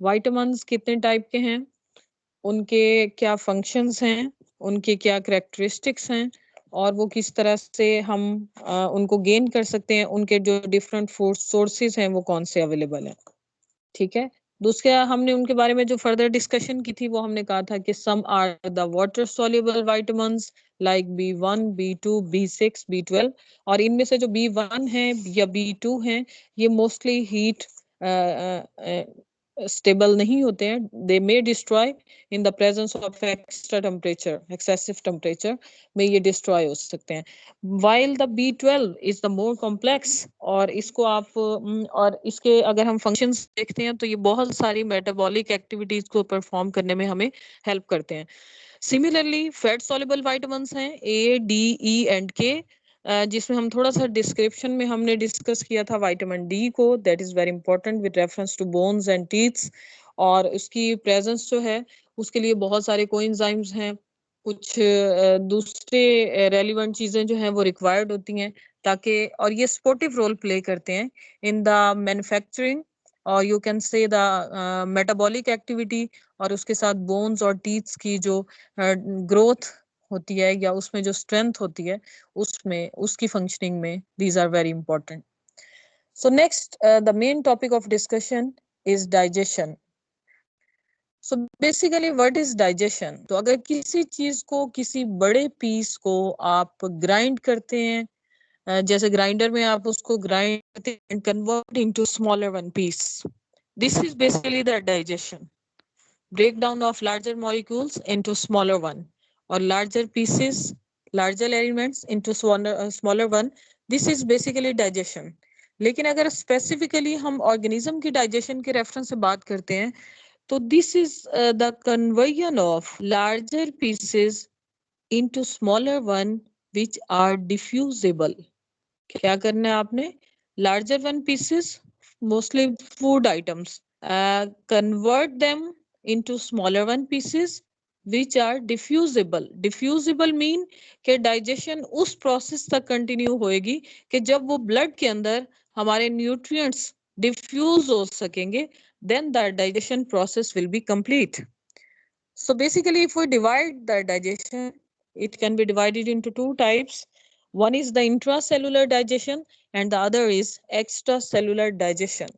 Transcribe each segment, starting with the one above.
Vitamins कितने type के हैं, उनके क्या फंक्शंस हैं, उनके क्या कैरेक्टरिस्टिक्स हैं, और वो किस तरह से हम उनको गेन कर सकते हैं, उनके जो डिफरेंट फूड सोर्सेज हैं वो कौन से अवेलेबल हैं। ठीक है। दूसरा हमने उनके बारे में जो फर्दर डिस्कशन की थी वो हमने कहा था कि some are the water soluble vitamins like B1, B2, B6, B12, और इनमें से जो B1 है या B2 हैं ये मोस्टली हीट स्टेबल नहीं होते हैं, they may destroy in the presence of extra temperature, excessive temperature में ये डिस्ट्रॉय हो सकते हैं। While the B12 is the more complex, और इसको आप और इसके अगर हम फंक्शंस देखते हैं तो ये बहुत सारी मेटाबॉलिक एक्टिविटीज को परफॉर्म करने में हमें हेल्प करते हैं। सिमिलरली फैट सॉल्युबल विटामिन्स हैं A, D, E and K, जिसमें हम थोड़ा सा डिस्क्रिप्शन में हमने डिस्कस किया था विटामिन डी को, that is very important with reference to bones and teeths, और उसकी प्रेजेंस जो है उसके लिए बहुत सारे कोएंजाइम्स हैं, कुछ दूसरे रेलिवेंट चीजें जो हैं वो रिक्वायर्ड होती हैं ताकि, और ये सपोर्टिव रोल प्ले करते हैं इन द मैन्युफैक्चरिंग, और you can say the metabolic activity, और उसके साथ बोन्स और टीथ्स की जो ग्रोथ होती है या उसमें जो स्ट्रेंथ होती है उसमें, उसकी फंक्शनिंग में these are very important. So next the main topic of discussion is digestion. So basically what is digestion? तो अगर किसी चीज को, किसी बड़े पीस को आप ग्राइंड करते हैं, जैसे ग्राइंडर में आप उसको ग्राइंड करते हैं and convert into smaller one piece, this is basically the digestion, breakdown of larger molecules into smaller one, or larger pieces, larger elements into smaller one, this is basically digestion. लेकिन अगर specifically हम organism की digestion के reference से बात करते हैं तो this is the conversion of larger pieces into smaller one which are diffusible. क्या करना है आपने? larger one pieces, mostly food items, convert them into smaller one pieces which are diffusible. diffusible mean कि digestion उस process तक continue होएगी कि जब वो blood के अंदर हमारे nutrients diffuse हो सकेंगे, then the digestion process will be complete. So basically, if we divide the digestion, it can be divided into two types. One is the intracellular digestion and the other is extracellular digestion.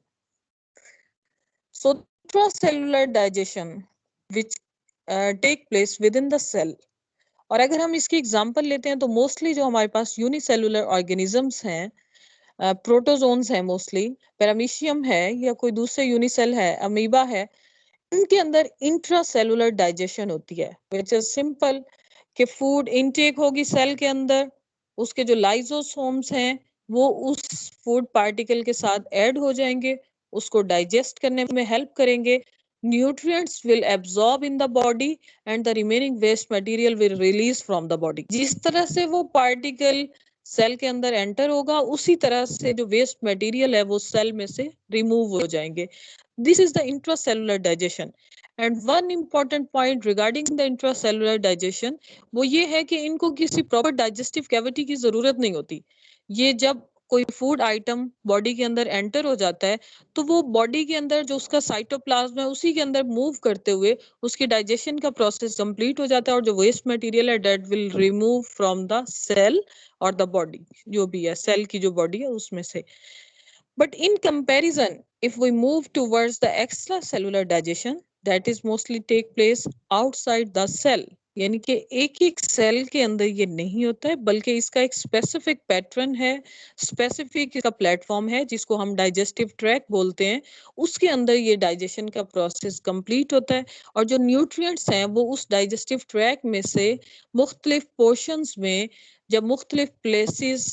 So intracellular digestion, which take place within the cell. और अगर हम इसकी example लेते हैं तो mostly जो हमारे पास unicellular organisms हैं, प्रोटोजोन्स हैं, मोस्टली पैरामीशियम है या कोई दूसरे यूनिसेल है, अमीबा है, इनके अंदर इंट्रासेलुलर डाइजेशन होती है, विच इज सिंपल कि फूड इनटेक होगी सेल के अंदर, उसके जो लाइसोसोम्स हैं वो उस फूड पार्टिकल के साथ ऐड हो जाएंगे, उसको डाइजेस्ट करने में हेल्प करेंगे, nutrients will absorb in the body and the remaining waste material will release from the body. जिस तरह से वो पार्टिकल सेल के अंदर एंटर होगा उसी तरह से जो वेस्ट मटेरियल है वो सेल में से रिमूव हो जाएंगे। This is the intracellular digestion. And one important point regarding the intracellular digestion वो ये है कि इनको किसी प्रॉपर डाइजेस्टिव कैविटी की जरूरत नहीं होती। ये जब कोई फूड आइटम बॉडी के अंदर एंटर हो जाता है तो वो बॉडी के अंदर जो उसका साइटोप्लाज्म है उसी के अंदर मूव करते हुए उसकी डाइजेशन का प्रोसेस कंप्लीट हो जाता है, और जो वेस्ट मटेरियल है that will remove from the cell और द बॉडी, जो भी है सेल की जो बॉडी है उसमें से। But in comparison, if we move towards the extracellular digestion, that is mostly take place outside the cell. यानी कि एक एक सेल के अंदर ये नहीं होता है, बल्कि इसका एक स्पेसिफिक पैटर्न है, स्पेसिफिक इसका प्लेटफॉर्म है जिसको हम डाइजेस्टिव ट्रैक बोलते हैं, उसके अंदर ये डाइजेशन का प्रोसेस कंप्लीट होता है, और जो न्यूट्रिएंट्स हैं वो उस डाइजेस्टिव ट्रैक में से मुख्तलिफ पोर्शंस में, जब मुख्तलिफ प्लेसेस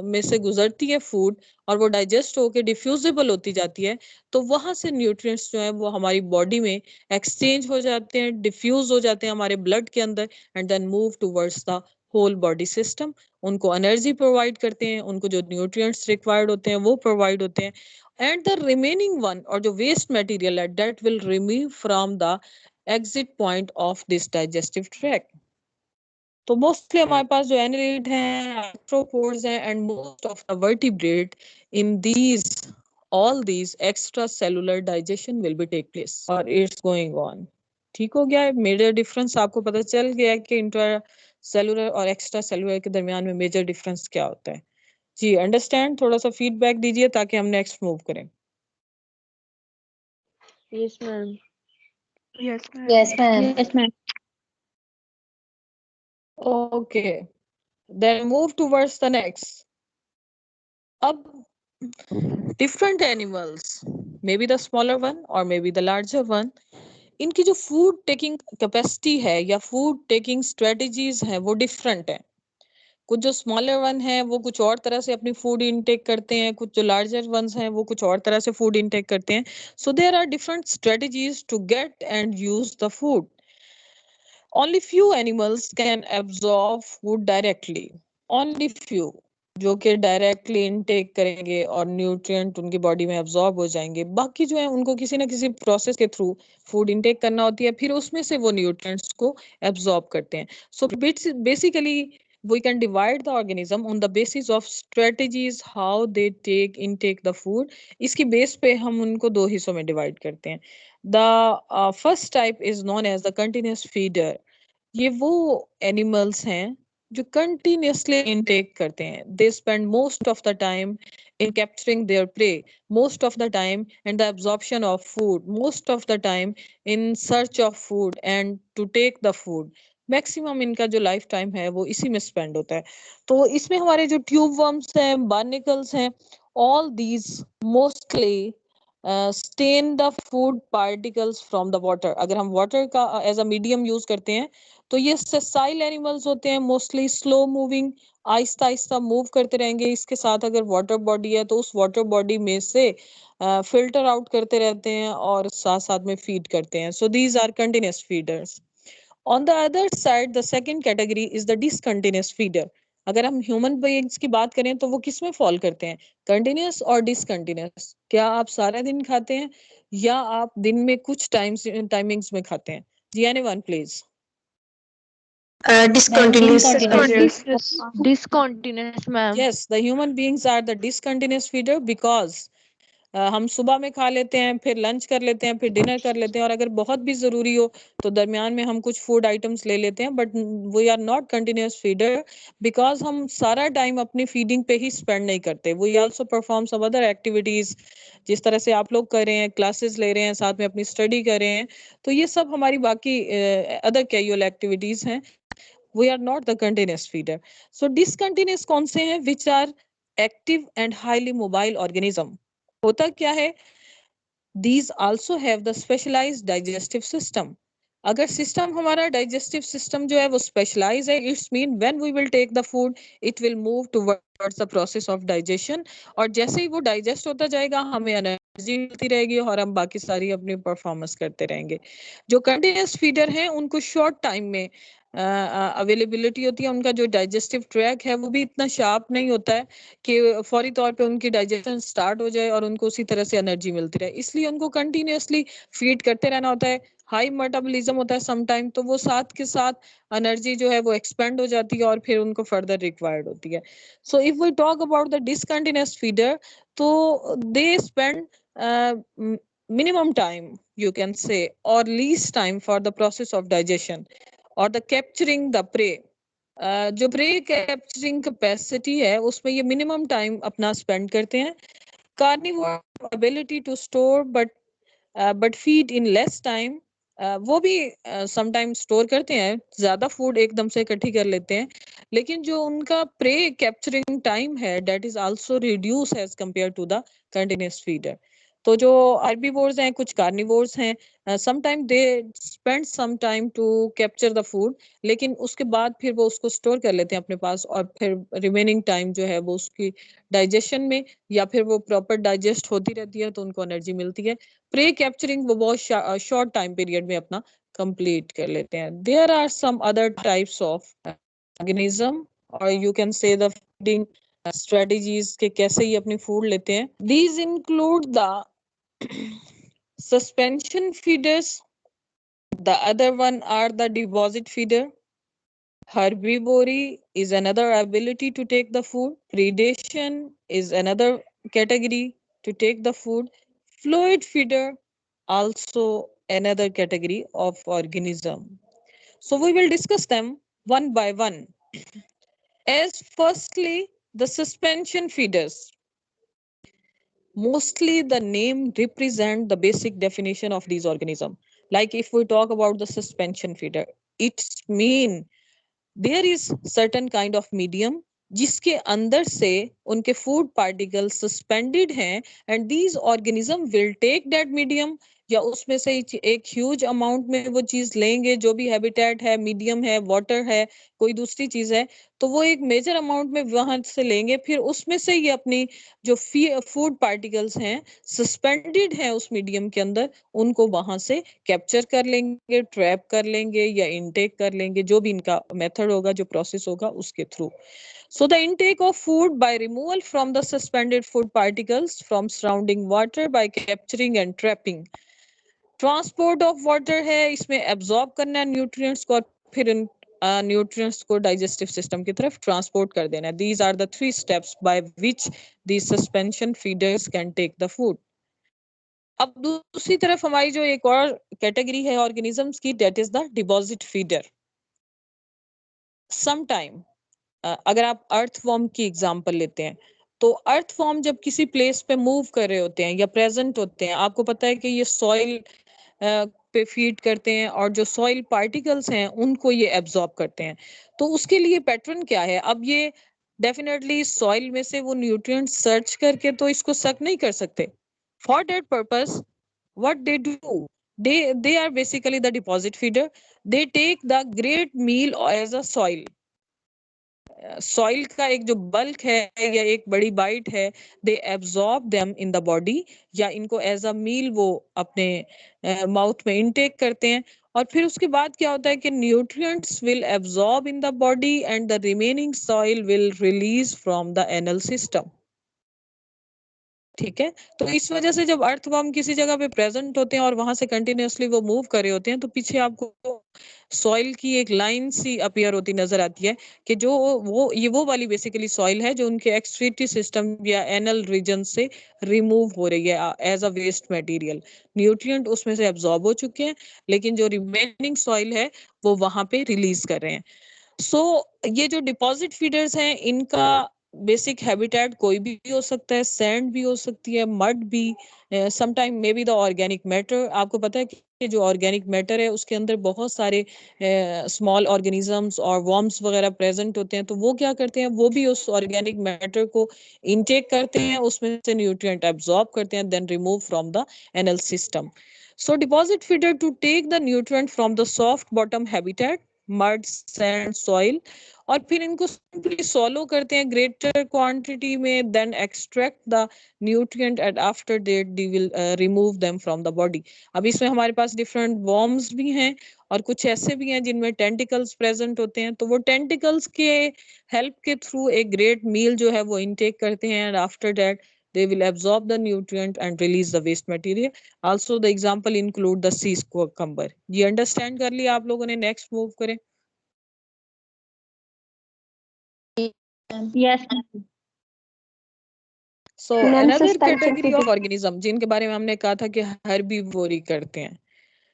में से गुजरती है फूड और वो डाइजेस्ट होकर डिफ्यूजिबल होती जाती है, तो वहां से न्यूट्रिएंट्स जो है वो हमारी बॉडी में एक्सचेंज हो जाते हैं, डिफ्यूज हो जाते हैं हमारे ब्लड के अंदर, and then move towards the whole body system. उनको एनर्जी प्रोवाइड करते हैं, उनको जो न्यूट्रिएंट्स रिक्वायर्ड होते हैं वो प्रोवाइड होते हैं, एंड द रिमेनिंग वन और जो वेस्ट मटेरियल है that will remove from the exit point of this digestive track. तो मोस्टली हमारे पास जो एनिलिड हैं, आर्थ्रोपोड्स हैं, and most of the vertebrate in these all these extracellular digestion will be take place or it's going on. ठीक हो गया है? Major difference आपको पता चल गया है कि इंट्रा सेलुलर और एक्स्ट्रा सेलुलर के दरमियान में मेजर डिफरेंस क्या होता है? जी अंडरस्टैंड? थोड़ा सा फीडबैक दीजिए ताकि हम नेक्स्ट मूव करें. Yes, ma'am. Yes, ma'am. Yes, ma'am. Yes, ma'am. Okay, then move towards the next. अब different animals, maybe the smaller one or maybe the larger one, इनकी जो फूड टेकिंग कैपेसिटी है या food taking strategies हैं वो different है. कुछ जो स्मॉलर वन है वो कुछ और तरह से अपनी फूड इनटेक करते हैं, कुछ जो लार्जर वंस हैं वो कुछ और तरह से फूड इनटेक करते हैं. So there are different strategies to get and use the food. Only few animals can absorb food directly. Only few जो कि डायरेक्टली इनटेक करेंगे और न्यूट्रिएंट उनकी बॉडी में अब्जॉर्ब हो जाएंगे. बाकी जो है उनको किसी ना किसी प्रोसेस के थ्रू फूड इनटेक करना होती है, फिर उसमें से वो न्यूट्रिएंट्स को अब्जॉर्ब करते हैं. So basically we can divide the organism on the basis of strategies how they take intake the food. इसकी बेस पे हम उनको दो हिस्सों में डिवाइड करते हैं. The first type is known as the continuous feeder. ये वो एनिमल्स हैं जो कंटिन्यूसली इनटेक करते हैं. They spend most of the time in capturing their prey, most of the time in the absorption of food, most of the time in search of food and to take the food. Maximum इनका जो life time है वो इसी में spend होता है. तो इसमें हमारे जो ट्यूब वर्म्स हैं, बार्निकल्स हैं, all these mostly stain the food particles from the water. अगर हम वाटर का एज अ मीडियम यूज करते हैं तो ये सेसाइल एनिमल्स होते हैं, mostly slow moving, Aahista Aahista move करते रहेंगे. इसके साथ अगर वाटर बॉडी है तो उस वाटर बॉडी में से फिल्टर आउट करते रहते हैं और साथ साथ में फीड करते हैं. So these are continuous feeders. On the other side, the second category is the discontinuous feeder. अगर हम ह्यूमन बीइंग्स की बात करें तो वो किस में फॉल करते हैं, कंटिन्यूस और डिसकंटिन्यूस? क्या आप सारा दिन खाते हैं या आप दिन में कुछ टाइमिंग्स में खाते हैं? जी anyone please. Discontinuous. Discontinuous, ma'am. Yes, the human beings are the discontinuous feeder because हम सुबह में खा लेते हैं, फिर लंच कर लेते हैं, फिर डिनर कर लेते हैं, और अगर बहुत भी जरूरी हो तो दरमियान में हम कुछ फूड आइटम्स ले लेते हैं. But we are not continuous feeder because हम सारा टाइम अपनी फीडिंग पे ही स्पेंड नहीं करते. We also perform some other activities, जिस तरह से आप लोग कर रहे हैं, क्लासेस ले रहे हैं, साथ में अपनी स्टडी कर रहे हैं. तो ये सब हमारी बाकी अदर कैजुअल एक्टिविटीज हैं. We are not the continuous feeder. So discontinuous कौन से हैं? Which are active and highly mobile organism. होता क्या है? These also have the specialized digestive system. अगर सिस्टम हमारा डाइजेस्टिव सिस्टम जो है वो स्पेशलाइज है, it's mean when we will take the food it will move towards the process of digestion, और जैसे ही वो डाइजेस्ट होता जाएगा हमें एनर्जी मिलती रहेगी और हम बाकी सारी अपनी परफॉर्मेंस करते रहेंगे. जो कंटिन्यूस फीडर हैं उनको शॉर्ट टाइम में अवेलेबिलिटी होती है, उनका जो डाइजेस्टिव ट्रैक है वो भी इतना शार्प नहीं होता है कि फौरी तौर पे उनकी डाइजेशन स्टार्ट हो जाए और उनको उसी तरह से एनर्जी मिलती रहे. इसलिए उनको कंटिन्यूसली फीड करते रहना होता है. हाई मेटाबॉलिज्म होता है सम टाइम, तो वो साथ के साथ एनर्जी जो है वो एक्सपेंड हो जाती है और फिर उनको फर्दर रिक्वायर्ड होती है. So if we talk about the discontinuous feeder, तो they spend minimum time, you can say, or least time for the process of digestion or the capturing the prey. जो प्रे कैप्चरिंग कैपेसिटी है उसमें ये minimum time अपना spend करते हैं. Carnivore ability to store but feed in less time, वो भी sometime store करते हैं, ज्यादा फूड एकदम से इकट्ठी कर लेते हैं, लेकिन जो उनका प्रे कैप्चरिंग टाइम है that is also reduce as compare to the continuous feeder. तो जो हर्बीवोर्स हैं, कुछ कार्निवोर्स हैं, sometime they spend some time to capture the food, लेकिन उसके बाद फिर वो उसको स्टोर कर लेते हैं अपने पास और फिर रिमेनिंग टाइम जो है वो उसकी डाइजेशन में या फिर वो प्रॉपर डाइजेस्ट होती रहती है तो उनको एनर्जी मिलती है. प्रे कैप्चरिंग वो बहुत शॉर्ट टाइम पीरियड में अपना कंप्लीट कर लेते हैं. There are some other types of organism और you can say the feeding strategies के कैसे ही अपनी फूड लेते हैं. These include the suspension feeders. The other one are the deposit feeder. Herbivory is another ability to take the food. Predation is another category to take the food. Fluid feeder, also another category of organism. So we will discuss them one by one. As firstly, the suspension feeders. Mostly the name represent the basic definition of these organisms. Like if we talk about the suspension feeder, it's mean there is certain kind of medium जिसके अंदर से उनके food particle suspended हैं and these organism will take that medium या उसमें से एक huge amount में वो चीज लेंगे जो भी हैबिटेट है मीडियम है वाटर है कोई दूसरी चीज है तो वो एक मेजर अमाउंट में वहां से लेंगे फिर उसमें से ये अपनी जो फूड पार्टिकल्स हैं सस्पेंडेड हैं उस मीडियम के अंदर उनको वहां से कैप्चर कर लेंगे ट्रैप कर लेंगे या इनटेक कर लेंगे जो भी इनका मेथड होगा जो प्रोसेस होगा उसके through so the intake of food by removal from the suspended food particles from surrounding water by capturing and trapping transport of water है इसमें एब्जॉर्ब करना है न्यूट्रिएंट्स को और फिर इन न्यूट्रिएंट्स को डाइजेस्टिव सिस्टम की तरफ ट्रांसपोर्ट कर देना है these are the three steps by which the suspension feeders can take the food अब दूसरी तरफ हमारी जो एक और कैटेगरी है ऑर्गेनिजम्स की that is the deposit feeder some time अगर आप अर्थवॉर्म की एग्जांपल लेते हैं तो अर्थवॉर्म जब किसी प्लेस पे मूव कर रहे होते हैं या प्रेजेंट होते हैं आपको पता है कि ये सॉइल पे फीड करते हैं और जो सॉइल पार्टिकल्स हैं उनको ये एब्जॉर्ब करते हैं तो उसके लिए पैटर्न क्या है अब ये डेफिनेटली सॉइल में से वो न्यूट्रिएंट सर्च करके तो इसको सक नहीं कर सकते for that purpose what they do they are basically the deposit feeder they take the great meal as a soil का एक जो बल्क है या एक बड़ी बाइट है they absorb them in the body या इनको एज अ मील वो अपने माउथ में इनटेक करते हैं और फिर उसके बाद क्या होता है कि nutrients will absorb in the body and the remaining soil will release from the anal system ठीक है तो इस वजह से जब अर्थवर्म किसी जगह पे प्रेजेंट होते हैं और वहां से कंटिन्यूअसली वो मूव कर रहे होते हैं तो पीछे आपको सॉइल की एक लाइन सी अपीयर होती नजर आती है कि जो वो वाली बेसिकली सॉइल है जो उनके एक्सक्रीटरी सिस्टम या एनल रीजन से रिमूव हो रही है as a waste material nutrient उसमें से एब्जॉर्ब हो चुके हैं लेकिन जो रिमेनिंग सॉइल है वो वहां पे रिलीज कर रहे हैं सो ये जो डिपॉजिट फीडर्स हैं इनका बेसिक हैबिटेट कोई भी हो सकता है सैंड भी हो सकती है मड भी sometime may be the organic matter आपको पता है कि जो ऑर्गेनिक मैटर है उसके अंदर बहुत सारे स्मॉल ऑर्गेनिजम्स और वर्म्स वगैरह प्रेजेंट होते हैं तो वो क्या करते हैं वो भी उस ऑर्गेनिक मैटर को इनटेक करते हैं उसमें से न्यूट्रिएंट एब्जॉर्ब करते हैं then remove from the anal system so deposit feeder to take the nutrient from the soft bottom habitat mud sand soil और फिर इनको सिंपली सॉलो करते हैं ग्रेटर क्वांटिटी में then extract the nutrient and after that they will remove them from the body अब इसमें हमारे पास different worms भी हैं और कुछ ऐसे भी हैं जिनमें टेंटिकल्स प्रेजेंट होते हैं तो वो टेंटिकल्स के हेल्प के थ्रू एक ग्रेट मील जो है वो इनटेक करते हैं and after that they will absorb the nutrient and release the waste material also the example include the sea cucumber ये understand कर लिया आप लोगों ने next move करें Yes. so Ma'am, another suspension category of feeder. organism जिनके बारे में हमने कहा था कि herbivore करते हैं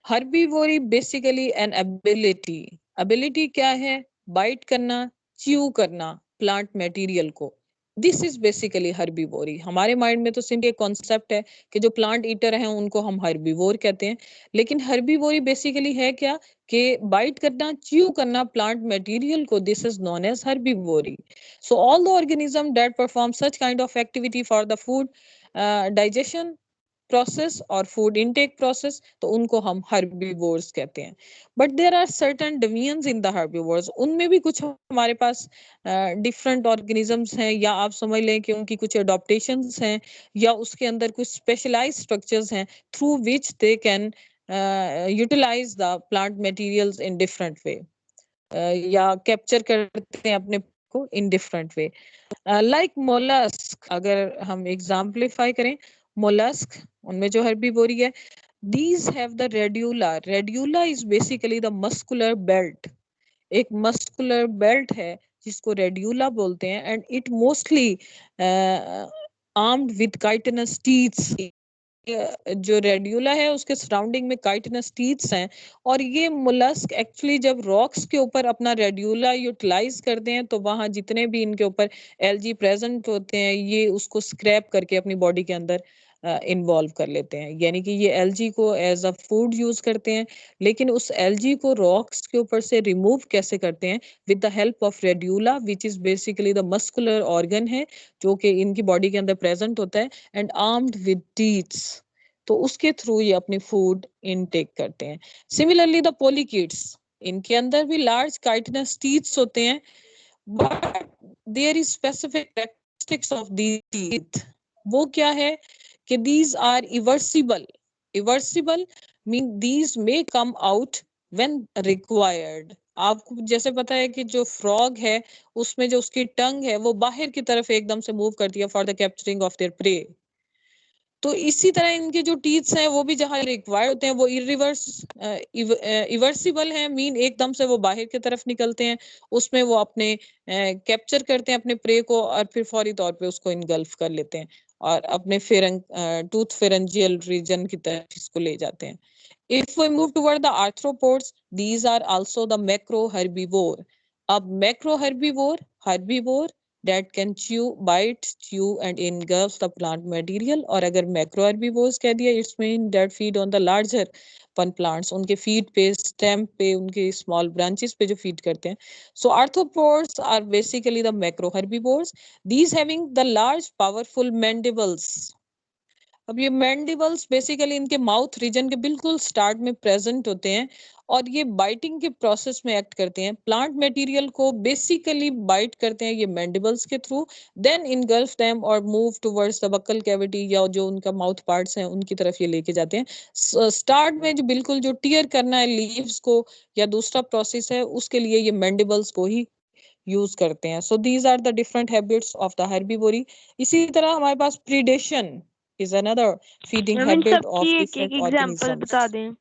herbivore basically an ability क्या है बाइट करना च्यू करना प्लांट मटेरियल को दिस इज बेसिकली हर्बीवोरी हमारे माइंड में तो सिंपली एक कॉन्सेप्ट है कि जो प्लांट ईटर हैं उनको हम हर्बीवोर कहते हैं लेकिन हर्बीवोरी बेसिकली है क्या कि बाइट करना च्यू करना प्लांट मटेरियल को this is known as herbivory so all the organism that perform such kind of activity for the food digestion process और फूड इनटेक प्रोसेस तो उनको हम हर्बीवोर्स कहते हैं but there are certain divisions in the herbivores उनमें भी कुछ हमारे पास डिफरेंट ऑर्गेनिजम्स हैं या आप समझ लें कि उनकी कुछ अडॉप्टेशंस हैं या उसके अंदर कुछ स्पेशलाइज्ड स्ट्रक्चर्स हैं through which they can utilise the plant materials in different way या कैप्चर करते हैं अपने को in different way like mollusc अगर हम एग्जाम्पलीफाई करें मोलस्क उनमें जो हर्बीवोरी है these have the radula is basically the muscular belt एक मस्कुलर बेल्ट है जिसको रेड्यूला बोलते हैं and it mostly armed with chitinous teeth. जो रेड्यूला है उसके सराउंडिंग में काइटिनस टीथ्स हैं, और ये मोलस्क एक्चुअली जब रॉक्स के ऊपर अपना रेड्यूला यूटिलाइज करते हैं तो वहां जितने भी इनके ऊपर एल्गी प्रेजेंट होते हैं ये उसको स्क्रैप करके अपनी बॉडी के अंदर इन्वॉल्व कर लेते हैं, यानी कि ये एल्गी को एज अ फूड यूज करते हैं। लेकिन उस एल्गी को रॉक्स के ऊपर से रिमूव कैसे करते हैं? With the help of radula, which is basically the muscular organ है जो कि इनकी बॉडी के अंदर प्रेजेंट होता है, एंड आर्म्ड विद टीथ्स, तो उसके थ्रू ये अपनी फूड इनटेक करते हैं। सिमिलरली द पोलिकीड्स, इनके अंदर भी लार्ज काइटिनस टीथ्स होते हैं, but there is specific characteristics of the teeth. वो क्या है कि these are irreversible. Irreversible mean these may come out when required. आपको जैसे पता है कि जो फ्रॉग है उसमें जो उसकी टंग है वो बाहर की तरफ एकदम से मूव करती है for the capturing of their pray, तो इसी तरह इनके जो टीथ्स हैं वो भी जहां रिक्वायर्ड होते हैं वो इवर्सिबल है, मीन एकदम से वो बाहर की तरफ निकलते हैं, उसमें वो अपने कैप्चर करते हैं अपने प्रे को और फिर फौरी तौर पे उसको इनगल्फ कर लेते हैं और अपने टूथ फेरेंजियल रीजन की तरफ इसको ले जाते हैं। If we move toward the arthropods, these are also the macro herbivore. अब macro herbivore that can chew, bite, chew and engulf the plant material, और अगर macro herbivores कह दिया it's mean that feed on the larger plants, उनके feed पे, stem पे, उनके small branches पे जो feed करते हैं. So arthropods are basically the macro herbivores, these having the large powerful mandibles. अब ये मैंडिबल्स बेसिकली इनके माउथ रीजन के बिल्कुल स्टार्ट में प्रेजेंट होते हैं और ये बाइटिंग के प्रोसेस में एक्ट करते हैं, प्लांट मटेरियल को बेसिकली बाइट करते हैं ये मैंडिबल्स के थ्रू, देन इनगल्फ देम और move towards the buccal cavity या जो उनका माउथ पार्ट्स हैं उनकी तरफ ये लेके जाते हैं। स्टार्ट में जो बिल्कुल जो टीयर करना है लीव्स को या दूसरा प्रोसेस है उसके लिए ये मैंडिबल्स को ही यूज करते हैं। So these are the different habits of the herbivory. इसी तरह हमारे पास predation is another feeding ma'am in habit सब of की एक एक different एग्जांपल organisms. बता दें।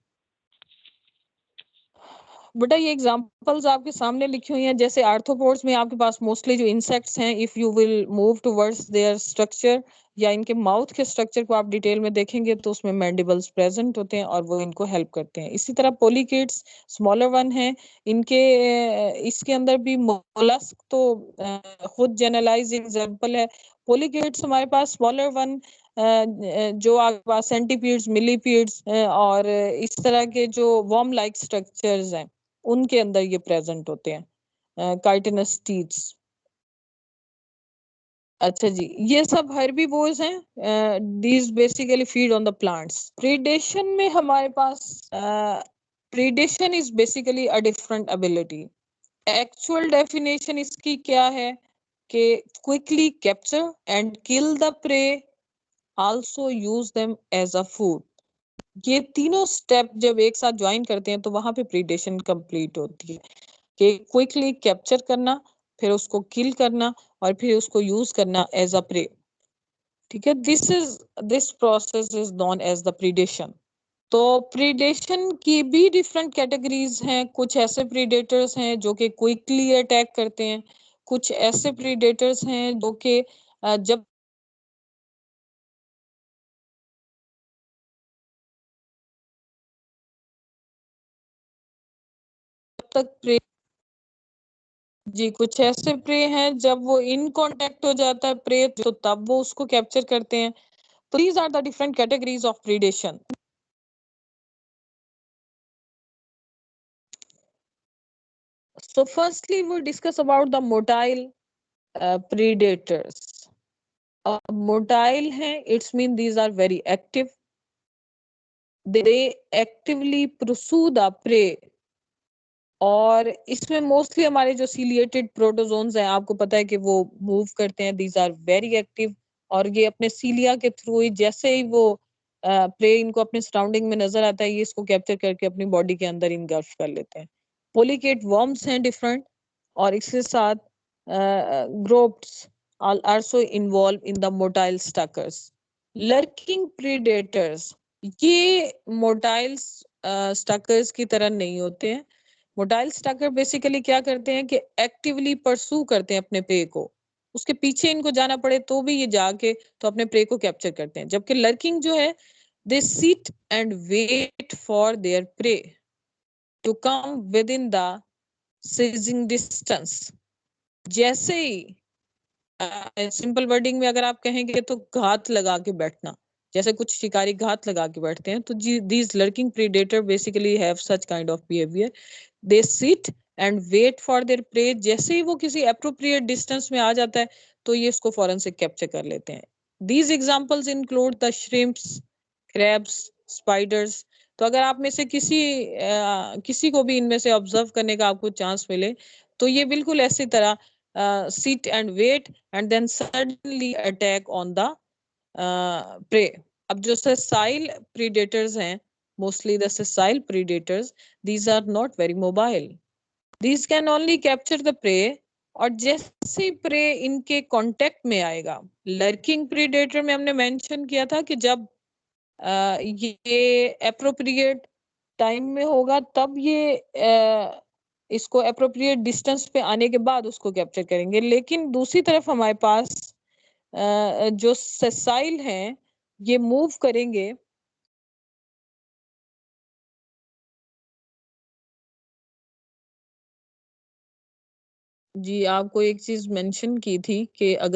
बेटा ये एग्जांपल्स आपके सामने लिखी हुई हैं, जैसे आर्थ्रोपोड्स में आपके पास मोस्टली जो इंसेक्ट्स हैं, if you will move towards their structure या इनके माउथ के स्ट्रक्चर को आप डिटेल में देखेंगे तो उसमें मैंडिबल्स प्रेजेंट होते हैं और वो इनको हेल्प करते हैं। इसी तरह पोलिकेट्स स्मॉलर वन है, इनके इसके अंदर भी मोलस्क तो खुद जनरलाइज एग्जांपल है। पोलिकेट्स हमारे पास स्मॉलर वन जो आपके पास सेंटीपीड्स, मिलीपीड्स और इस तरह के जो वर्म लाइक स्ट्रक्चर्स हैं उनके अंदर ये प्रेजेंट होते हैं, काइटिनस टीथ्स। अच्छा जी, ये सब हर्बीवोर्स हैं, these basically feed on the plants. Predation में हमारे पास predation is basically a different ability. Actual definition इसकी क्या है कि quickly capture and kill the prey, also use them as a food. ये तीनों स्टेप जब एक साथ ज्वाइन करते हैं तो वहां पे प्रीडेशन कंप्लीट होती है कि क्विकली कैप्चर करना, फिर उसको किल करना और फिर उसको यूज करना एज अ प्रे। ठीक है, this process is known as the predation. तो प्रीडेशन की भी डिफरेंट कैटेगरीज हैं। कुछ ऐसे प्रीडेटर्स हैं जो कि क्विकली अटैक करते हैं, कुछ ऐसे प्रीडेटर्स हैं जो कि जब तक प्रे, जी कुछ ऐसे प्रे हैं जब वो इन कांटेक्ट हो जाता है प्रे तो तब वो उसको कैप्चर करते हैं। तो these are the different categories of predation. So firstly we'll discuss about the motile predators. Motile है, it's mean these are very active, they actively pursue the prey, और इसमें मोस्टली हमारे जो सीलिएटेड प्रोटोजोन्स हैं आपको पता है कि वो मूव करते हैं, दीज आर वेरी एक्टिव, और ये अपने सीलिया के थ्रू ही जैसे ही वो प्रे इनको अपने सराउंडिंग में नजर आता है ये इसको कैप्चर करके अपनी बॉडी के अंदर इनगल्फ कर लेते हैं। पोलिकेट वर्म्स हैं डिफरेंट, और इसके साथ groups also involve in the motile stalkers. Lurking predators, ये मोटाइल स्टकर्स की तरह नहीं होते हैं। मोटाइल स्टकर बेसिकली क्या करते हैं कि एक्टिवली परसू करते हैं अपने प्रे को, उसके पीछे इनको जाना पड़े तो भी ये जाके तो अपने प्रे को कैप्चर करते हैं। जबकि लर्किंग जो है, they sit and wait for their prey to come within the seizing distance. जैसे ही सिंपल वर्डिंग में अगर आप कहेंगे तो घात लगा के बैठना, जैसे कुछ शिकारी घात लगा के बैठते हैं, तो these lurking predator basically have such kind of behaviour. They sit and wait for their prey. जैसे ही वो किसी अप्रोप्रिएट डिस्टेंस में आ जाता है तो ये इसको फौरन से कैप्चर कर लेते हैं। These examples include the shrimps, crabs, spiders. तो अगर आप में से किसी को भी इनमें से ऑब्जर्व करने का आपको चांस मिले तो ये बिल्कुल ऐसी तरह sit and wait and then suddenly attack on the prey. अब जो sessile predators हैं, mostly the sessile predators, these are not very mobile. These can only capture the prey, और जैसे ही prey इनके कांटेक्ट में आएगा, lurking predator में हमने मेंशन किया था कि जब ये अप्रोप्रिएट टाइम में होगा तब ये इसको अप्रोप्रिएट डिस्टेंस पे आने के बाद उसको कैप्चर करेंगे। लेकिन दूसरी तरफ हमारे पास जो सेसाइल हैं ये मूव करेंगे। जी, आपको एक चीज मेंशन की थी कि अगर